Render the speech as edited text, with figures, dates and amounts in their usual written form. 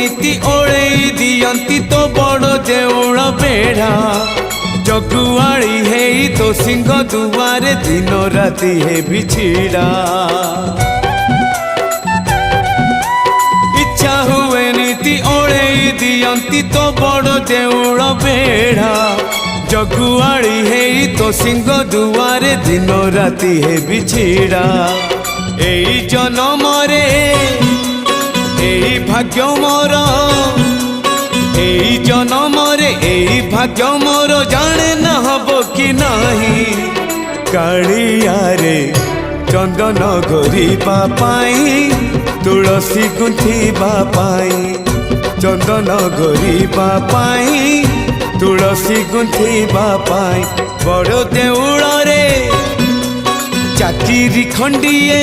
नीति ओळेई दियंती तो बड़ देउळ बेढ़ा जगुआड़ी है तो सिंह दुआरे दिन राति है बिछिड़ा इच्छा हुए नीति ओळेई दियंती तो बड़ देउळ बेढ़ा जगुआड़ी है तो सिंह दुआरे दिन राति है बिछिड़ा एई जन्म रे एई भाग्य मोर एई जन्म रे एई भाग्य मोर जाने न हबो कि नाही कालिया रे चंदन घोरिबा पाई तुलसी गुंथिबा पाई चंदन घोरिबा पाई तुलसी गुंथिबा पाई बड़ देउळ रे चाकिरी खंडिए